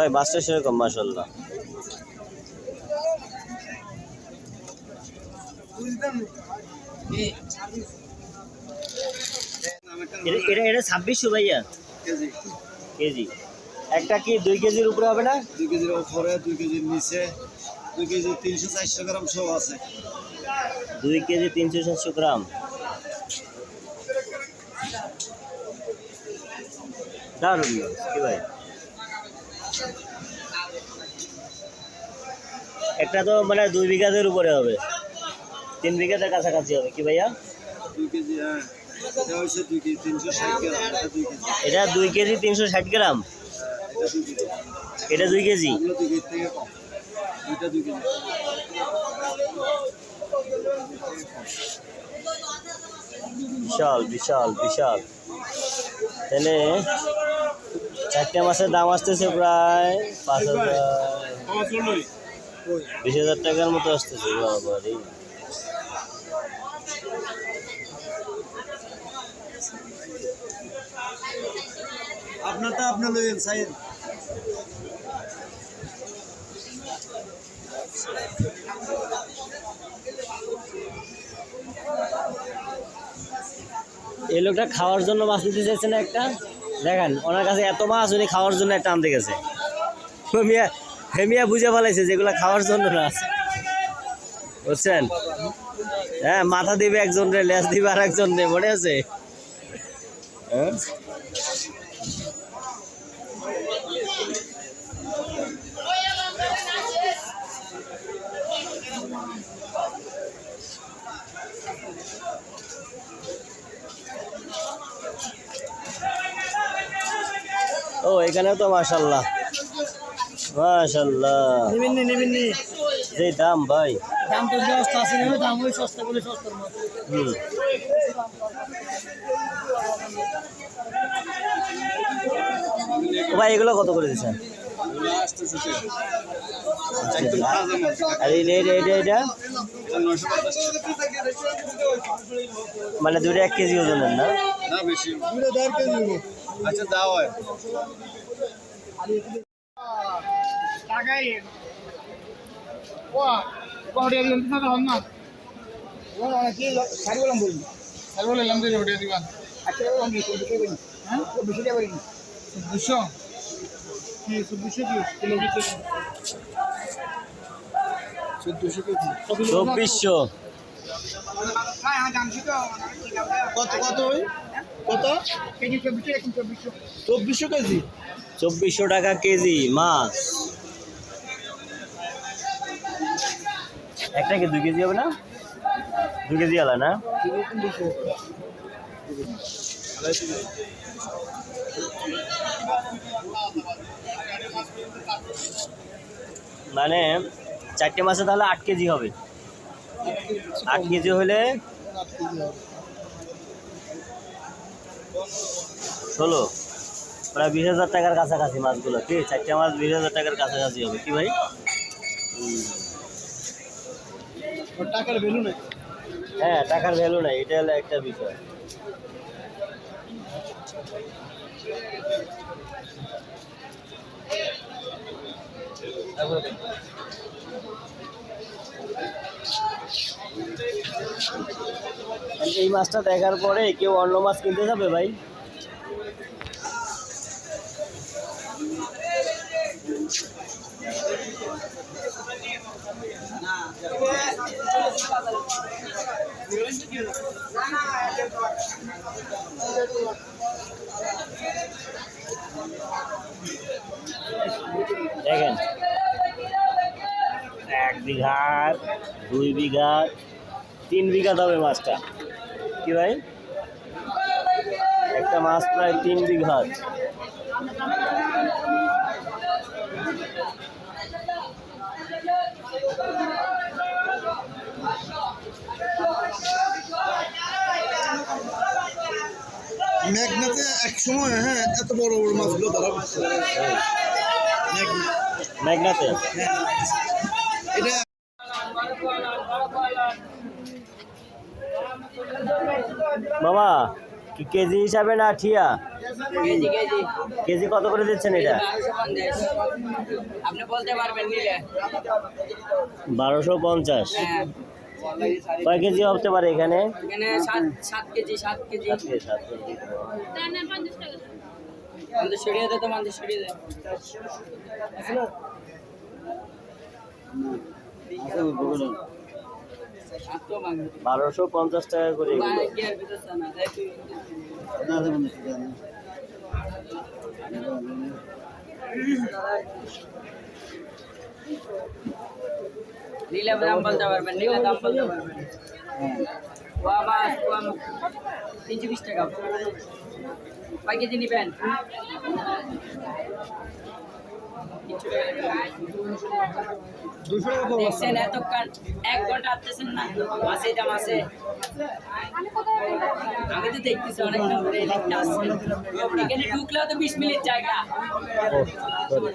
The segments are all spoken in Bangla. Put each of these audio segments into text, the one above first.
ভাই মাছটা সেরকম মাশাআল্লাহ। এটা 2600 ভাইয়া কেজি। একটা কি 2 কেজির উপরে হবে না? 2 কেজির উপরে, 2 কেজির নিচে, 2 কেজি 300-400 গ্রাম সব আছে। 2 কেজি 300-400 গ্রাম। দারুণ কি ভাই। একটা তো মানে 2 বিঘাদের উপরে হবে, 3 বিঘাদের কাছাকাছি হবে কি ভাইয়া? 2 কেজি, হ্যাঁ। এটা হচ্ছে 2 কেজি 360 গ্রাম, এটা 2 কেজি 360 গ্রাম। এটা 2 কেজি। এগুলো 2 কেজি থেকে কম। এটা 2 কেজি। বিশাল বিশাল বিশাল। তাহলে 4টে মাছের দাম আসতেছে প্রায় 20,000 টাকার মতো আসতেছে। বাবারে। আপনারটা আপনার লইয়েন সাইড। এই লোকটা খাওয়ার জন্য মাছ নিতে চাইছে না একটা, দেখেন ওনার কাছে এত মাছ, উনি খাওয়ার জন্য একটা আনতে গেছে। হেমিয়া বুঝে ফেলাইছে যেগুলো খাওয়ার জন্য না, বুঝছেন? হ্যাঁ, মাথা দিবে একজন রে, লেজ দিবে আর একজন রে, মনে আছে? হ্যাঁ, ও এখানেও তো মাশাল্লাহ মাশাল্লাহ। নিবিন্নি যে দাম ভাই, দাম তো সস্তা আছে না, দাম ওই সস্তা বলে সস্তার মতো। ভাই এগুলো কত করে দিচ্ছেন? আর এটা মানে 2টা 1 কেজি ওজনের না? বেশি 2.5 কেজি। আচ্ছা দাও হয় লাগাই ও কোড়ে দিন তো হন না ও কি সারি বললাম যে ওটা দিবান। আচ্ছা আমি কি বলি, হ্যাঁ তো বেশি দেব না 200 কি 200 কি কিলো বিতে 1400 কেজি 2400। হ্যাঁ হ্যাঁ জানছি তো। কত কত ওই কত কেজি 2400 কেজি 2400 টাকা কেজি মাছ। একটা কি 2 কেজি হবে না? 2 কেজি আলা না? মানে 4টে মাছে তাহলে 8 কেজি হবে। 8 কেজি হলে 16, প্রায় 20,000 টাকার কাছাকাছি মাছগুলো। কি 4টে মাছ 20,000 টাকার কাছাকাছি হবে কি ভাই? টাকার ভ্যালু নাই। হ্যাঁ, টাকার ভ্যালু নাই, এটা হলো একটা বিষয়। এই মাছটা দেখার পরে কেউ অন্য মাছ কিনতে যাবে ভাই? দেখেন 1 বিঘা, 2 বিঘা, 3 বিঘা হবে মাছটা কি ভাই? একটা মাছ প্রায় 3 বিঘা। মেঘনাতে এক সময়, হ্যাঁ, এত বড় বড় মাছগুলো ধরা পড়ছে মেঘনাতে। এটা বাবা কি কেজি হিসাবে না ঠিয়া? কেজি কেজি কেজি কত করে দিচ্ছেন এটা? 1250 আপনি বলতে পারবেন নিলে 1250। হ্যাঁ কয় কেজি হতে পারে এখানে? এখানে 7 কেজি 7 কেজি 7 কেজি। আমাদের সরিয়ে দে তো আমাদের সরিয়ে দে আতো মাংস 1250 টাকা করে এগুলো। বাইরে কি আর বিদেশ না দেখ নীলে দাম বলতে পারবেন নীলে দাম বলতে পারবেন ওয়া মাছ 320 টাকা কয় কেজি নিবেন দেখছেন এতক্ষণ 1 ঘন্টা আসতেছেন না মাছে দাম আছে আমি তো দেখতেছি অনেকক্ষণ ধরে এদিকটা আসছে এখানে ঢুকলেও তো 20 মিনিট জায়গা ও, sorry।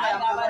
আর আবার